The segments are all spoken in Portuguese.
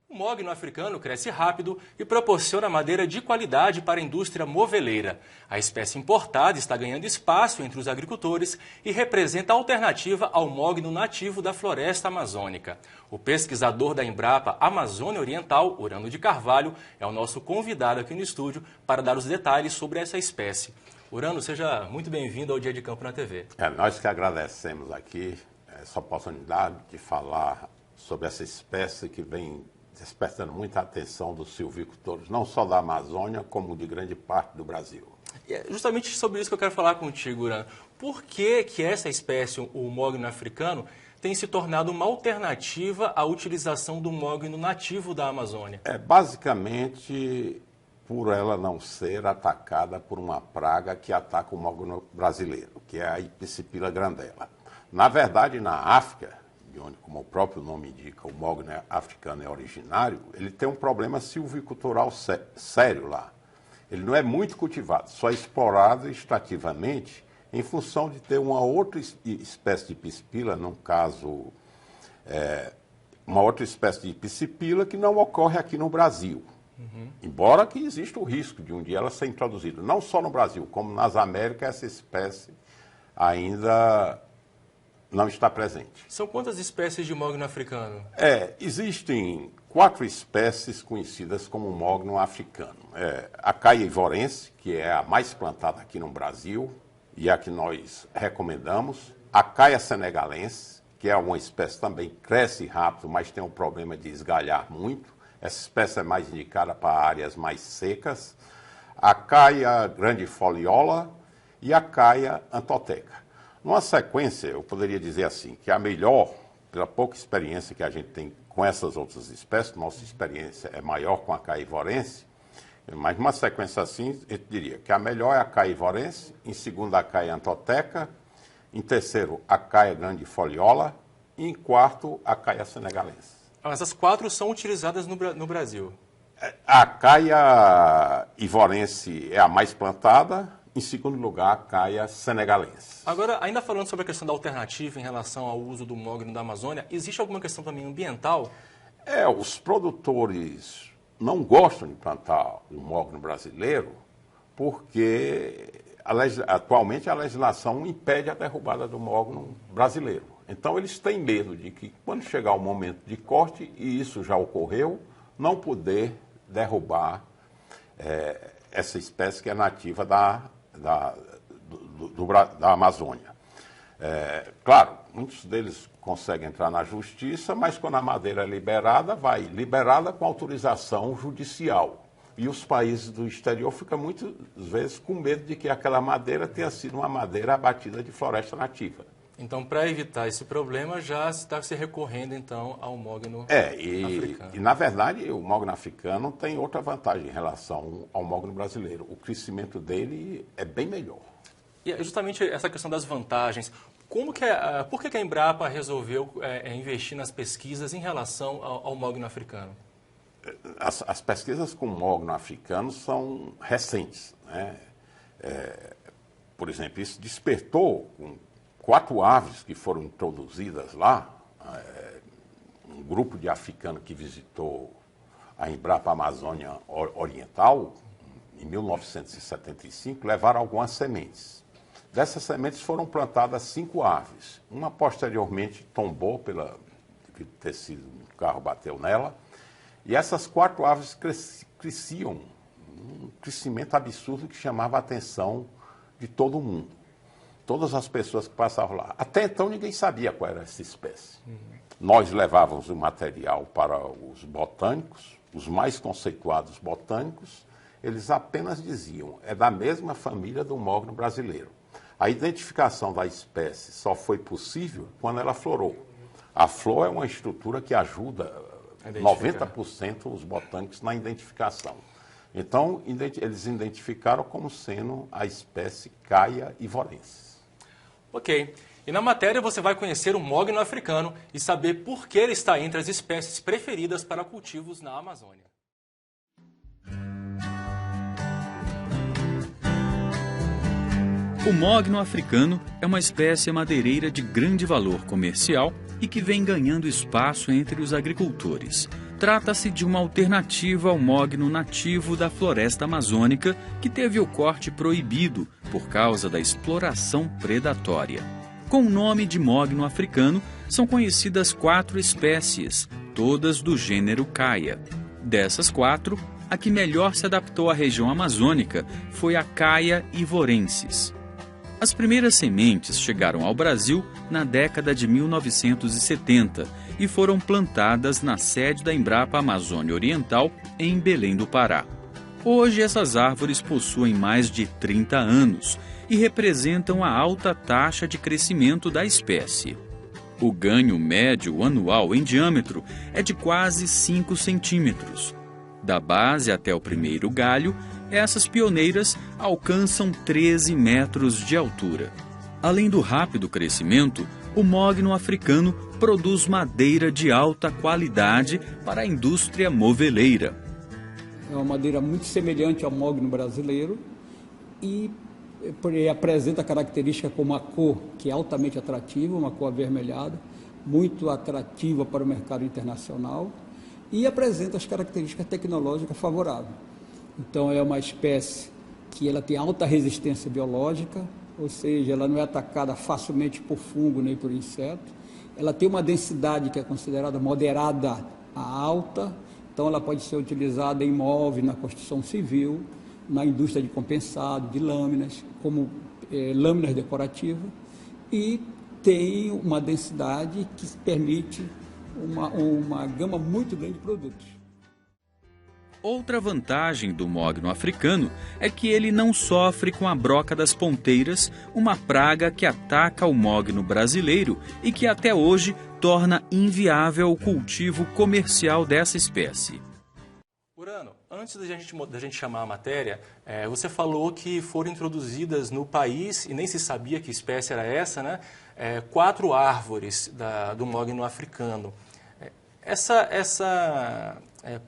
O mogno africano cresce rápido e proporciona madeira de qualidade para a indústria moveleira. A espécie importada está ganhando espaço entre os agricultores e representa alternativa ao mogno nativo da floresta amazônica. O pesquisador da Embrapa Amazônia Oriental, Urano de Carvalho, é o nosso convidado aqui no estúdio para dar os detalhes sobre essa espécie. Urano, seja muito bem-vindo ao Dia de Campo na TV. Nós que agradecemos aqui essa oportunidade de falar sobre essa espécie que vem despertando muita atenção dos silvicultores, não só da Amazônia, como de grande parte do Brasil. E é justamente sobre isso que eu quero falar contigo, Urano. Por que essa espécie, o mogno africano, tem se tornado uma alternativa à utilização do mogno nativo da Amazônia? Basicamente por ela não ser atacada por uma praga que ataca o mogno brasileiro, que é a Ipsipila grandela. Na verdade, na África, de onde, como o próprio nome indica, o mogno africano é originário, ele tem um problema silvicultural sério lá. Ele não é muito cultivado, só é explorado extrativamente em função de ter uma outra espécie de Ipsipila, no caso, uma outra espécie de Ipsipila que não ocorre aqui no Brasil. Embora que exista o risco de um dia ela ser introduzida, não só no Brasil, como nas Américas, essa espécie ainda não está presente. São quantas espécies de mogno africano? Existem 4 espécies conhecidas como mogno africano. A caia ivorense, que é a mais plantada aqui no Brasil e a que nós recomendamos. A caia senegalense, que é uma espécie também que cresce rápido, mas tem um problema de esgalhar muito. Essa espécie é mais indicada para áreas mais secas. A caia grandifoliola e a caia antoteca. Numa sequência, eu poderia dizer assim, que a melhor, pela pouca experiência que a gente tem com essas outras espécies, nossa experiência é maior com a caia ivorense, mas numa sequência assim, eu diria que a melhor é a caia ivorense, em segundo a caia antoteca, em terceiro a caia grandifoliola e em quarto a caia senegalense. Essas 4 são utilizadas no Brasil? A caia ivorense é a mais plantada. Em segundo lugar, a caia senegalense. Agora, ainda falando sobre a questão da alternativa em relação ao uso do mogno da Amazônia, existe alguma questão também ambiental? Os produtores não gostam de plantar o mogno brasileiro porque atualmente a legislação impede a derrubada do mogno brasileiro. Então eles têm medo de que quando chegar o momento de corte, e isso já ocorreu, não poder derrubar essa espécie que é nativa da Amazônia. Claro, muitos deles conseguem entrar na justiça, mas quando a madeira é liberada, vai liberada com autorização judicial. E os países do exterior ficam muitas vezes com medo de que aquela madeira tenha sido uma madeira abatida de floresta nativa. Então, para evitar esse problema, já está se recorrendo, então, ao mogno africano. E, na verdade, o mogno africano tem outra vantagem em relação ao mogno brasileiro. O crescimento dele é bem melhor. E justamente essa questão das vantagens, por que a Embrapa resolveu investir nas pesquisas em relação ao mogno africano? As pesquisas com mogno africano são recentes, né? Por exemplo, isso despertou 4 aves que foram introduzidas lá, um grupo de africanos que visitou a Embrapa Amazônia Oriental, em 1975, levaram algumas sementes. Dessas sementes foram plantadas 5 aves. Uma posteriormente tombou, devido ter sido um carro bateu nela, e essas 4 aves cresciam um crescimento absurdo que chamava a atenção de todo mundo. Todas as pessoas que passavam lá. Até então ninguém sabia qual era essa espécie. Nós levávamos o material para os botânicos, os mais conceituados botânicos, eles apenas diziam, é da mesma família do mogno brasileiro. A identificação da espécie só foi possível quando ela florou. A flor é uma estrutura que ajuda 90% os botânicos na identificação. Então, eles identificaram como sendo a espécie caia ivorense. Ok. E na matéria você vai conhecer o mogno africano e saber por que ele está entre as espécies preferidas para cultivos na Amazônia. O mogno africano é uma espécie madeireira de grande valor comercial e que vem ganhando espaço entre os agricultores. Trata-se de uma alternativa ao mogno nativo da floresta amazônica que teve o corte proibido por causa da exploração predatória. Com o nome de mogno africano, são conhecidas 4 espécies, todas do gênero Caia. Dessas 4, a que melhor se adaptou à região amazônica foi a Caia ivorensis. As primeiras sementes chegaram ao Brasil na década de 1970 e foram plantadas na sede da Embrapa Amazônia Oriental, em Belém do Pará. Hoje, essas árvores possuem mais de 30 anos e representam a alta taxa de crescimento da espécie. O ganho médio anual em diâmetro é de quase 5 centímetros. Da base até o primeiro galho, essas pioneiras alcançam 13 metros de altura. Além do rápido crescimento, o mogno africano produz madeira de alta qualidade para a indústria moveleira. É uma madeira muito semelhante ao mogno brasileiro e apresenta características como a cor, que é altamente atrativa, uma cor avermelhada, muito atrativa para o mercado internacional, e apresenta as características tecnológicas favoráveis. Então é uma espécie que ela tem alta resistência biológica, ou seja, ela não é atacada facilmente por fungo nem por inseto. Ela tem uma densidade que é considerada moderada a alta, então ela pode ser utilizada em móveis, na construção civil, na indústria de compensado, de lâminas, como lâminas decorativas, e tem uma densidade que permite uma gama muito grande de produtos. Outra vantagem do mogno africano é que ele não sofre com a broca das ponteiras, uma praga que ataca o mogno brasileiro e que até hoje torna inviável o cultivo comercial dessa espécie. Urano, antes da gente chamar a matéria, você falou que foram introduzidas no país, e nem se sabia que espécie era essa, né? 4 árvores do mogno africano. Essa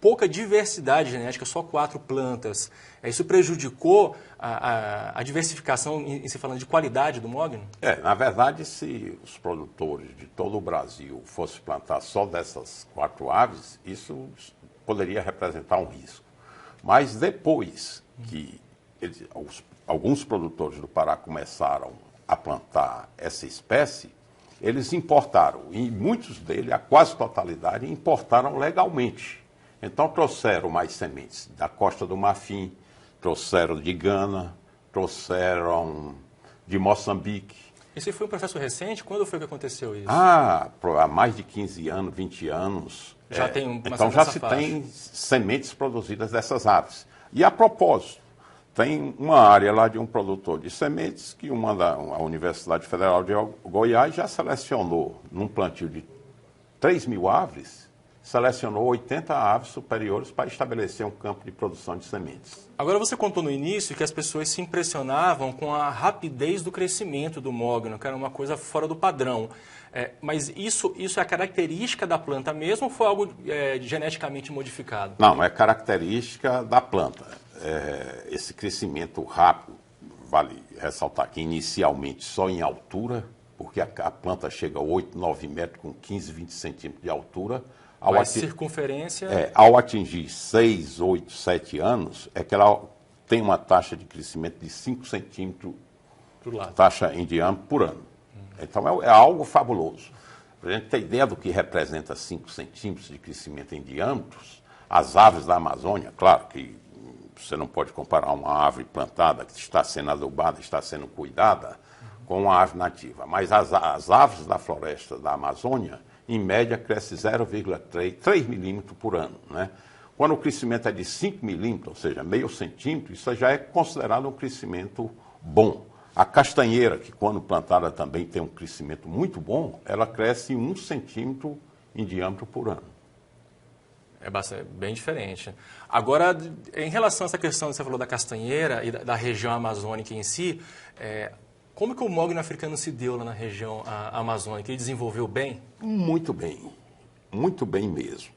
pouca diversidade genética, só 4 plantas, isso prejudicou a diversificação, em se falando de qualidade do mogno? Na verdade, se os produtores de todo o Brasil fossem plantar só dessas 4 aves, isso poderia representar um risco. Mas depois que alguns produtores do Pará começaram a plantar essa espécie, eles importaram, e muitos deles, a quase totalidade, importaram legalmente. Então trouxeram mais sementes da Costa do Marfim, trouxeram de Gana, trouxeram de Moçambique. Esse foi um processo recente? Quando foi que aconteceu isso? Há mais de 15 anos, 20 anos. Já tem uma então já se tem sementes produzidas dessas aves. E a propósito, tem uma área lá de um produtor de sementes que a Universidade Federal de Goiás já selecionou, num plantio de 3.000 aves, selecionou 80 aves superiores para estabelecer um campo de produção de sementes. Agora, você contou no início que as pessoas se impressionavam com a rapidez do crescimento do mogno, que era uma coisa fora do padrão. Mas isso é característica da planta mesmo ou foi algo geneticamente modificado? Não, é característica da planta. Esse crescimento rápido, vale ressaltar que inicialmente só em altura, porque a planta chega a 8, 9 metros com 15, 20 centímetros de altura. Mas circunferência... ao atingir 6, 8, 7 anos, é que ela tem uma taxa de crescimento de 5 centímetros, taxa em diâmetro por ano. Então é algo fabuloso. Para a gente ter ideia do que representa 5 centímetros de crescimento em diâmetros, as aves da Amazônia, claro que você não pode comparar uma árvore plantada que está sendo adubada, está sendo cuidada, com uma árvore nativa. Mas as aves da floresta da Amazônia, em média, cresce 0,3 milímetros por ano, né? Quando o crescimento é de 5 milímetros, ou seja, meio centímetro, isso já é considerado um crescimento bom. A castanheira, que quando plantada também tem um crescimento muito bom, ela cresce 1 centímetro em diâmetro por ano. É bem diferente. Agora, em relação a essa questão que você falou da castanheira e da região amazônica em si, como que o mogno africano se deu lá na região amazônica? Ele desenvolveu bem? Muito bem mesmo.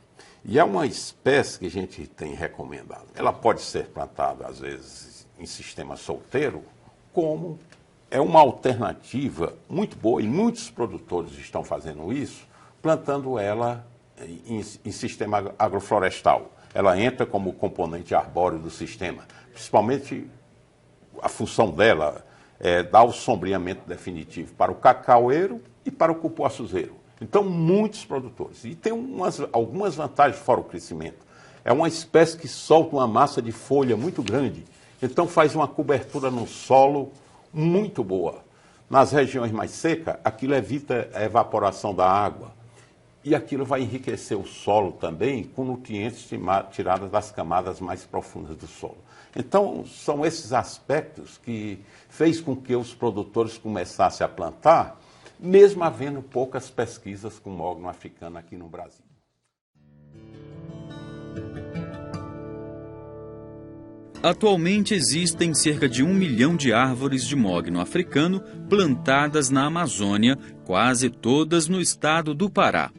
E é uma espécie que a gente tem recomendado. Ela pode ser plantada, às vezes, em sistema solteiro, como é uma alternativa muito boa, e muitos produtores estão fazendo isso, plantando ela em sistema agroflorestal. Ela entra como componente arbóreo do sistema. Principalmente, a função dela é dar o sombreamento definitivo para o cacaueiro e para o cupuaçuzeiro. Então, muitos produtores. E tem algumas vantagens fora o crescimento. É uma espécie que solta uma massa de folha muito grande. Então, faz uma cobertura no solo muito boa. Nas regiões mais secas, aquilo evita a evaporação da água. E aquilo vai enriquecer o solo também com nutrientes tirados das camadas mais profundas do solo. Então, são esses aspectos que fez com que os produtores começassem a plantar, mesmo havendo poucas pesquisas com mogno africano aqui no Brasil. Atualmente existem cerca de 1 milhão de árvores de mogno africano plantadas na Amazônia, quase todas no estado do Pará.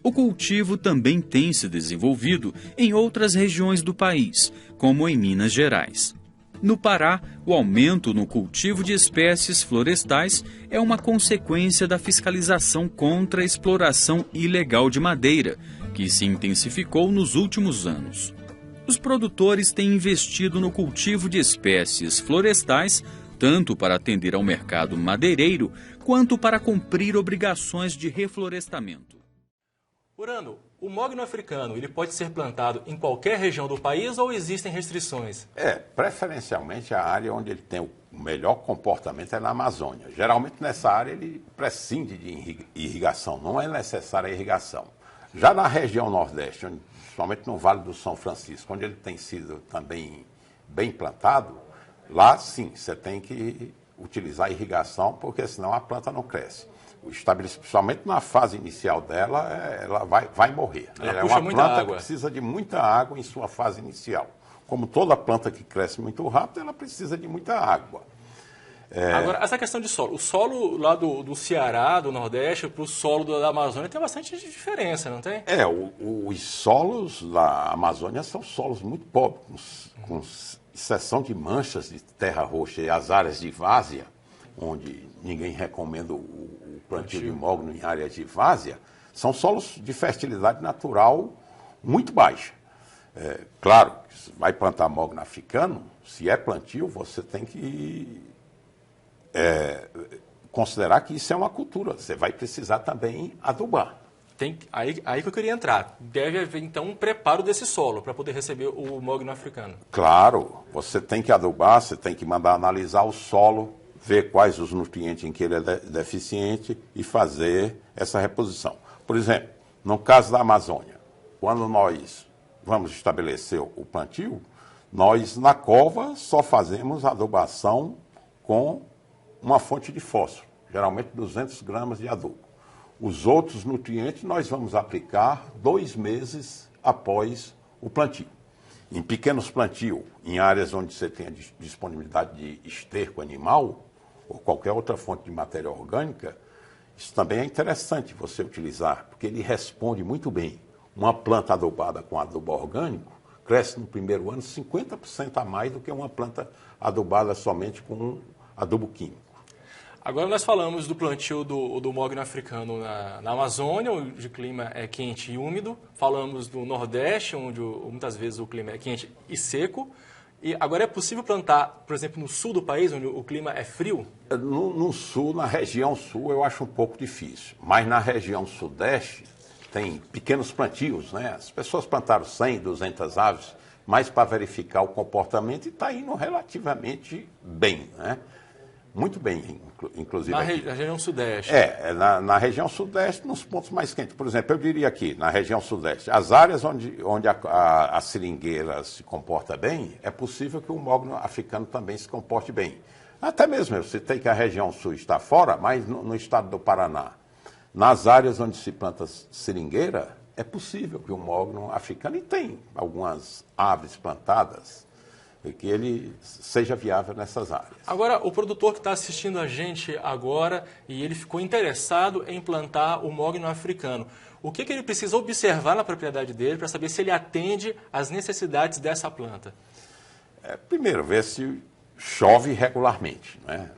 O cultivo também tem se desenvolvido em outras regiões do país, como em Minas Gerais. No Pará, o aumento no cultivo de espécies florestais é uma consequência da fiscalização contra a exploração ilegal de madeira, que se intensificou nos últimos anos. Os produtores têm investido no cultivo de espécies florestais, tanto para atender ao mercado madeireiro, quanto para cumprir obrigações de reflorestamento. Urano, o mogno africano ele pode ser plantado em qualquer região do país ou existem restrições? Preferencialmente a área onde ele tem o melhor comportamento é na Amazônia. Geralmente nessa área ele prescinde de irrigação, não é necessária a irrigação. Já na região Nordeste, principalmente no Vale do São Francisco, onde ele tem sido também bem plantado, lá sim, você tem que utilizar a irrigação, porque senão a planta não cresce. Principalmente na fase inicial dela, ela vai morrer. Ela é puxa uma muita planta água. Que precisa de muita água em sua fase inicial. Como toda planta que cresce muito rápido, ela precisa de muita água. Agora, essa questão de solo. O solo lá do Ceará, do Nordeste, para o solo da Amazônia tem bastante diferença, não tem? Os solos da Amazônia são solos muito pobres, com exceção de manchas de terra roxa e as áreas de várzea, onde ninguém recomenda o plantio de mogno em áreas de várzea, são solos de fertilidade natural muito baixa. Claro, vai plantar mogno africano, se é plantio, você tem que considerar que isso é uma cultura. Você vai precisar também adubar. Aí que eu queria entrar. Deve haver, então, um preparo desse solo para poder receber o mogno africano. Claro, você tem que adubar, você tem que mandar analisar o solo, ver quais os nutrientes em que ele é deficiente e fazer essa reposição. Por exemplo, no caso da Amazônia, quando nós vamos estabelecer o plantio, nós na cova só fazemos adubação com uma fonte de fósforo, geralmente 200 gramas de adubo. Os outros nutrientes nós vamos aplicar 2 meses após o plantio. Em pequenos plantios, em áreas onde você tem a disponibilidade de esterco animal ou qualquer outra fonte de matéria orgânica, isso também é interessante você utilizar, porque ele responde muito bem. Uma planta adubada com adubo orgânico cresce no primeiro ano 50% a mais do que uma planta adubada somente com adubo químico. Agora nós falamos do plantio do mogno africano na Amazônia, onde o clima é quente e úmido. Falamos do Nordeste, onde muitas vezes o clima é quente e seco. E agora é possível plantar, por exemplo, no sul do país, onde o clima é frio? No sul, na região sul, eu acho um pouco difícil. Mas na região sudeste, tem pequenos plantios, né? As pessoas plantaram 100, 200 aves, mais para verificar o comportamento e está indo relativamente bem, né? Muito bem, inclusive. Na região sudeste. Na região sudeste, nos pontos mais quentes. Por exemplo, eu diria aqui, na região sudeste, as áreas onde a seringueira se comporta bem, é possível que o mogno africano também se comporte bem. Até mesmo, eu citei que a região sul está fora, mas no estado do Paraná, nas áreas onde se planta seringueira, é possível que o mogno africano, e tem algumas aves plantadas, que ele seja viável nessas áreas. Agora, o produtor que está assistindo a gente agora e ele ficou interessado em plantar o mogno africano, o que ele precisa observar na propriedade dele para saber se ele atende às necessidades dessa planta? Primeiro, ver se chove regularmente, né?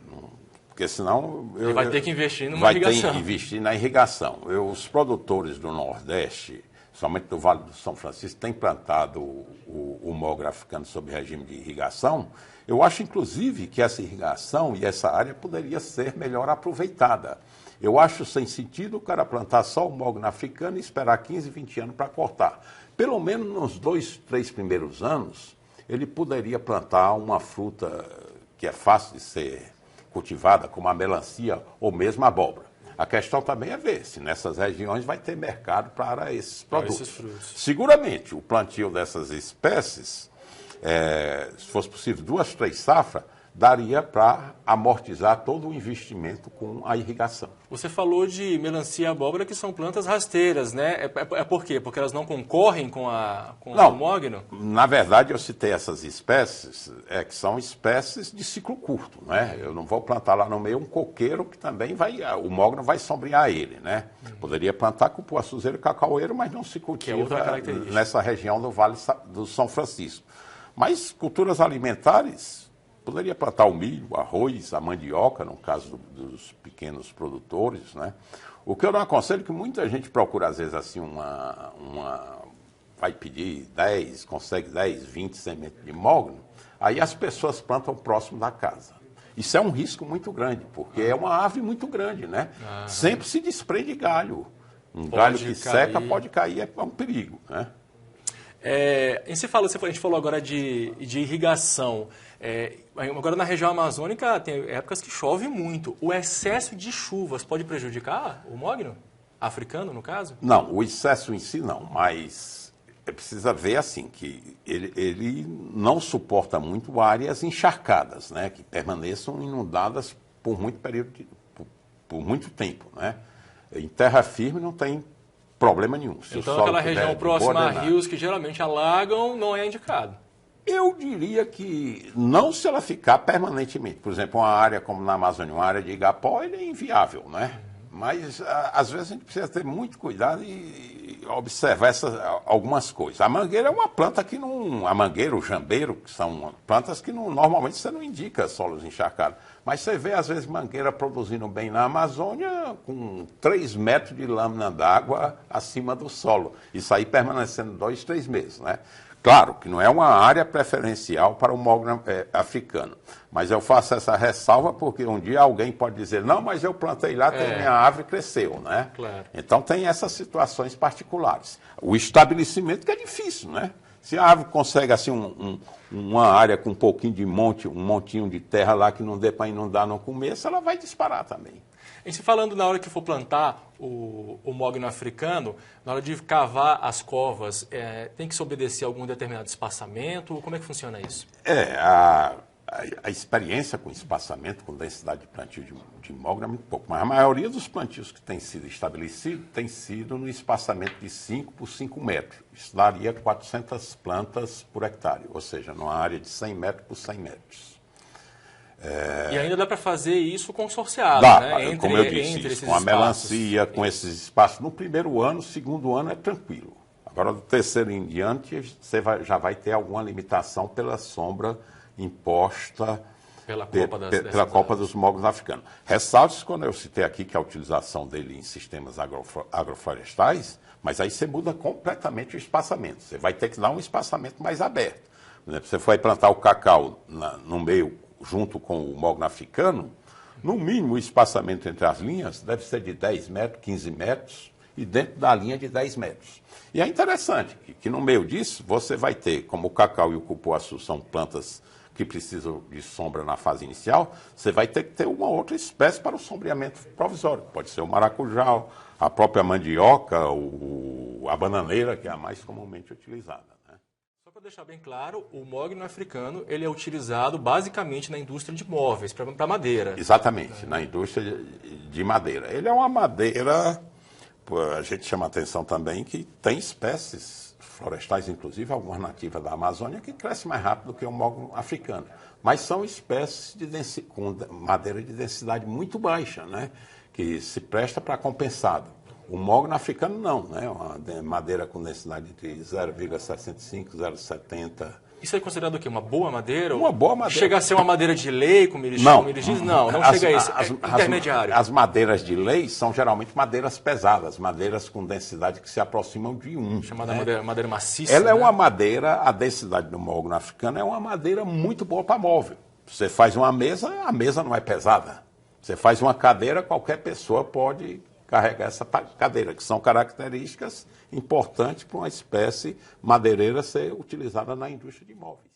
Porque senão... Ele vai ter que investir numa irrigação. Vai ter que investir na irrigação. Os produtores do Nordeste principalmente do Vale do São Francisco, tem plantado o mogno africano sob regime de irrigação. Eu acho, inclusive, que essa irrigação e essa área poderia ser melhor aproveitada. Eu acho sem sentido o cara plantar só o mogno africano e esperar 15, 20 anos para cortar. Pelo menos nos 2, 3 primeiros anos, ele poderia plantar uma fruta que é fácil de ser cultivada, como a melancia ou mesmo a abóbora. A questão também é ver se nessas regiões vai ter mercado para esses produtos. Seguramente, o plantio dessas espécies, se fosse possível 2, 3 safras, daria para amortizar todo o investimento com a irrigação. Você falou de melancia e abóbora, que são plantas rasteiras, né? É por quê? Porque elas não concorrem com o mogno? Na verdade, eu citei essas espécies, que são espécies de ciclo curto, né? Eu não vou plantar lá no meio um coqueiro que também o mogno vai sombrear ele, né? Poderia plantar cupuaçuzeiro e cacaueiro, mas não se cultiva nessa região do Vale do São Francisco. Mas culturas alimentares, poderia plantar o milho, o arroz, a mandioca, no caso dos pequenos produtores, né? O que eu não aconselho é que muita gente procura, às vezes, assim, vai pedir 10, consegue 10, 20 sementes de mogno, aí as pessoas plantam próximo da casa. Isso é um risco muito grande, porque é uma árvore muito grande, né? Sempre se desprende galho. Galho que seca pode cair, é um perigo, né? A gente falou agora de irrigação. Agora na região amazônica tem épocas que chove muito. O excesso de chuvas pode prejudicar o mogno africano, no caso? Não, o excesso em si não, mas precisa ver assim, que ele não suporta muito áreas encharcadas, né, que permaneçam inundadas por muito período, por muito tempo, né? Em terra firme não tem problema nenhum. Então aquela região próxima a rios que geralmente alagam não é indicado? Eu diria que não se ela ficar permanentemente. Por exemplo, uma área como na Amazônia, uma área de igapó, ele é inviável, né? Mas às vezes a gente precisa ter muito cuidado e observar algumas coisas. A mangueira é uma planta que não... A mangueira, o jambeiro, que são plantas que normalmente você não indica solos encharcados. Mas você vê, às vezes, mangueira produzindo bem na Amazônia com 3 metros de lâmina d'água acima do solo. Isso aí permanecendo 2, 3 meses, né? Claro que não é uma área preferencial para o mogno africano, mas eu faço essa ressalva porque um dia alguém pode dizer, não, mas eu plantei lá, minha árvore cresceu, né? Claro. Então tem essas situações particulares. O estabelecimento que é difícil, né? Se a árvore consegue assim uma área com um pouquinho de um montinho de terra lá que não dê para inundar no começo, ela vai disparar também. E se falando na hora que for plantar o mogno africano, na hora de cavar as covas, tem que se obedecer a algum determinado espaçamento? Como é que funciona isso? A experiência com espaçamento, com densidade de plantio de mogno é muito pouco, mas a maioria dos plantios que tem sido estabelecido tem sido no espaçamento de 5 por 5 metros. Isso daria 400 plantas por hectare, ou seja, numa área de 100 metros por 100 metros. E ainda dá para fazer isso consorciado, dá, né? Como eu disse, com a melancia, com esses espaços. No primeiro ano, segundo ano é tranquilo. Agora, do terceiro em diante, você já vai ter alguma limitação pela sombra imposta pela Copa dos Mognos Africanos. Ressalte-se quando eu citei aqui que a utilização dele em sistemas agroflorestais, mas aí você muda completamente o espaçamento. Você vai ter que dar um espaçamento mais aberto. Por exemplo, você vai plantar o cacau no meio, junto com o mogno africano, no mínimo o espaçamento entre as linhas deve ser de 10 metros, 15 metros, e dentro da linha de 10 metros. E é interessante que no meio disso você vai ter, como o cacau e o cupuaçu são plantas que precisam de sombra na fase inicial, você vai ter que ter uma outra espécie para o sombreamento provisório. Pode ser o maracujá, a própria mandioca, a bananeira, que é a mais comumente utilizada. Para deixar bem claro, o mogno africano ele é utilizado basicamente na indústria de móveis, para madeira. Exatamente, na indústria de madeira. Ele é uma madeira, a gente chama a atenção também que tem espécies florestais, inclusive algumas nativas da Amazônia, que crescem mais rápido que o mogno africano. Mas são espécies com madeira de densidade muito baixa, né? Que se presta para compensado. O mogno africano não, né? Uma madeira com densidade de 0,65, 0,70 Isso é considerado o quê? Uma boa madeira? Uma boa madeira. Chega a ser uma madeira de lei, como eles dizem? Não chega a isso. Intermediário. As madeiras de lei são geralmente madeiras pesadas, madeiras com densidade que se aproximam de 1. Chamada madeira maciça. Ela é uma madeira, a densidade do mogno africano é uma madeira muito boa para móvel. Você faz uma mesa, a mesa não é pesada. Você faz uma cadeira, qualquer pessoa pode carregar essa cadeira, que são características importantes para uma espécie madeireira ser utilizada na indústria de móveis.